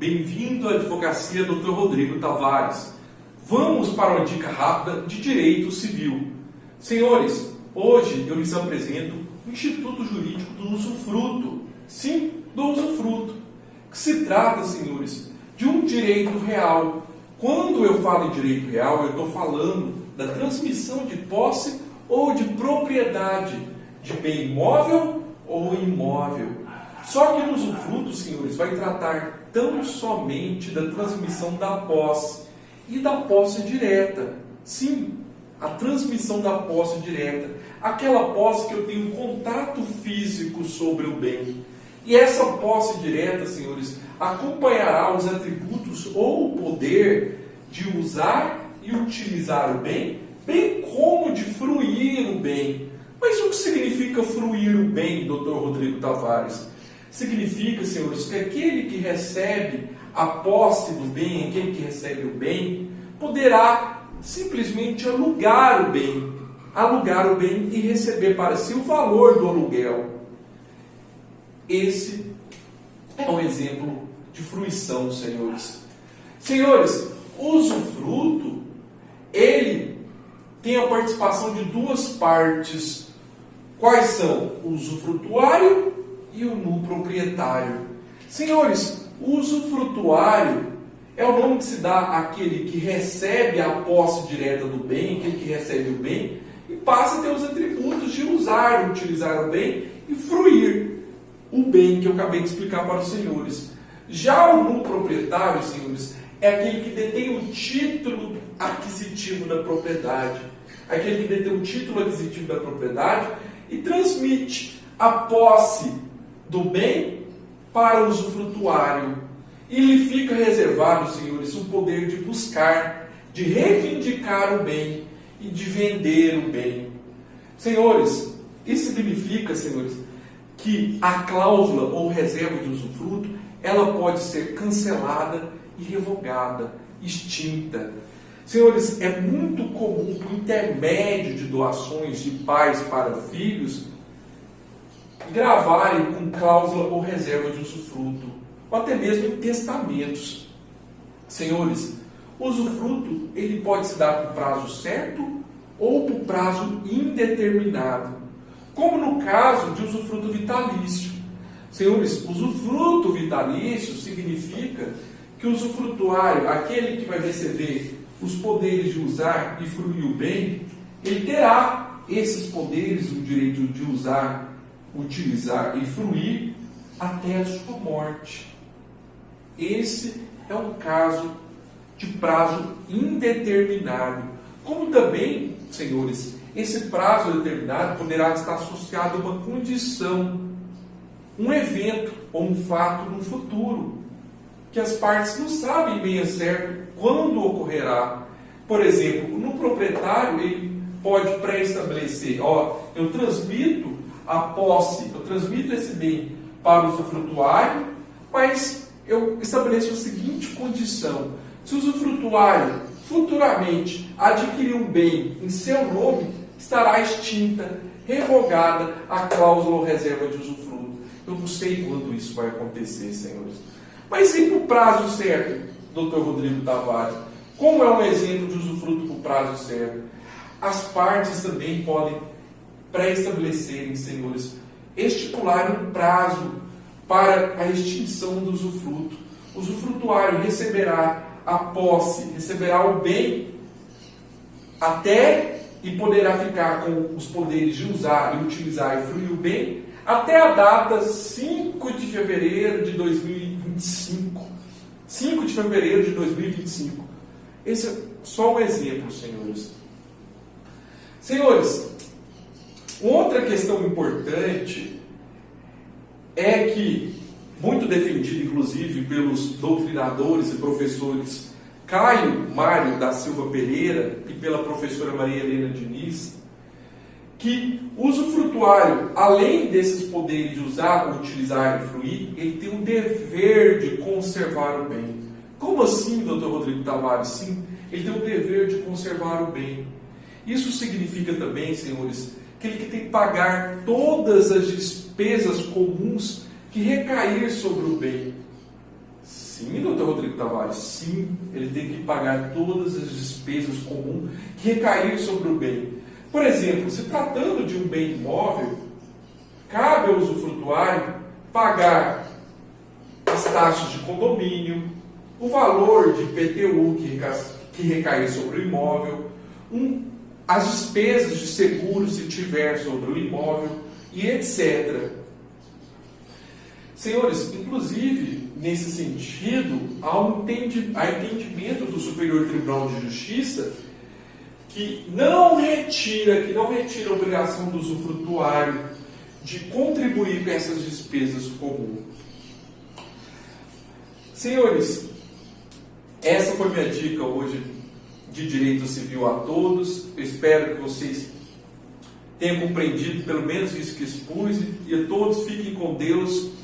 Bem-vindo à Advocacia Dr. Rodrigo Tavares. Vamos para uma dica rápida de Direito Civil. Senhores, hoje eu lhes apresento o Instituto Jurídico do Usufruto. Sim, do usufruto. Que se trata, senhores, de um direito real. Quando eu falo em direito real, eu estou falando da transmissão de posse ou de propriedade de bem imóvel ou imóvel. Só que no usufruto, senhores, vai tratar tão somente da transmissão da posse e da posse direta. Sim, a transmissão da posse direta. Aquela posse que eu tenho contato físico sobre o bem. E essa posse direta, senhores, acompanhará os atributos ou o poder de usar e utilizar o bem, bem como de fruir o bem. Mas o que significa fruir o bem, Dr. Rodrigo Tavares? Significa, senhores, que aquele que recebe a posse do bem, aquele que recebe o bem, poderá simplesmente alugar o bem e receber para si o valor do aluguel. Esse é um exemplo de fruição, senhores. Senhores, o usufruto, ele tem a participação de duas partes. Quais são? O usufrutuário e o nu proprietário. Senhores, o usufrutuário é o nome que se dá àquele que recebe a posse direta do bem, aquele que recebe o bem, e passa a ter os atributos de usar, utilizar o bem e fruir o bem que eu acabei de explicar para os senhores. Já o nu proprietário, senhores, é aquele que detém o título aquisitivo da propriedade. Aquele que detém o título aquisitivo da propriedade e transmite a posse do bem para o usufrutuário. E lhe fica reservado, senhores, o poder de buscar, de reivindicar o bem e de vender o bem. Senhores, isso significa, senhores, que a cláusula ou reserva de usufruto, ela pode ser cancelada e revogada, extinta. Senhores, é muito comum, por intermédio de doações de pais para filhos, gravarem com cláusula ou reserva de usufruto, ou até mesmo em testamentos. Senhores, o usufruto ele pode se dar por prazo certo ou por prazo indeterminado, como no caso de usufruto vitalício. Senhores, usufruto vitalício significa que o usufrutuário, aquele que vai receber os poderes de usar e fruir o bem, ele terá esses poderes, o direito de usar, utilizar e fruir até a sua morte. Esse é um caso de prazo indeterminado. Como também, senhores, esse prazo determinado poderá estar associado a uma condição, um evento ou um fato no futuro, que as partes não sabem bem a certo quando ocorrerá. Por exemplo, no proprietário, ele pode pré-estabelecer, eu transmito a posse, eu transmito esse bem para o usufrutuário, mas eu estabeleço a seguinte condição: se o usufrutuário futuramente adquirir um bem em seu nome, estará extinta, revogada a cláusula ou reserva de usufruto. Eu não sei quando isso vai acontecer, senhores. Mas e para o prazo certo, Dr. Rodrigo Tavares? Como é um exemplo de usufruto por prazo certo? As partes também podem pré-estabelecerem, senhores, estipular um prazo para a extinção do usufruto. O usufrutuário receberá a posse, receberá o bem até e poderá ficar com os poderes de usar e utilizar e fruir o bem até a data 5 de fevereiro de 2025. 5 de fevereiro de 2025. Esse é só um exemplo, senhores. Senhores, outra questão importante é que, muito defendido inclusive pelos doutrinadores e professores Caio Mário da Silva Pereira e pela professora Maria Helena Diniz, que o usufrutuário, além desses poderes de usar, utilizar e fruir, ele tem o dever de conservar o bem. Como assim, Dr. Rodrigo Tavares? Sim, ele tem o dever de conservar o bem. Isso significa também, senhores, que ele tem que pagar todas as despesas comuns que recair sobre o bem. Sim. Sim, doutor Rodrigo Tavares, sim, ele tem que pagar todas as despesas comuns que recaíram sobre o bem. Por exemplo, se tratando de um bem imóvel, cabe ao usufrutuário pagar as taxas de condomínio, o valor de IPTU que recair sobre o imóvel, as despesas de seguro se tiver sobre o imóvel e etc. Senhores, inclusive, nesse sentido, há entendimento do Superior Tribunal de Justiça que não retira a obrigação do usufrutuário de contribuir com essas despesas comuns. Senhores, essa foi minha dica hoje de direito civil a todos. Eu espero que vocês tenham compreendido pelo menos isso que expus, e a todos fiquem com Deus.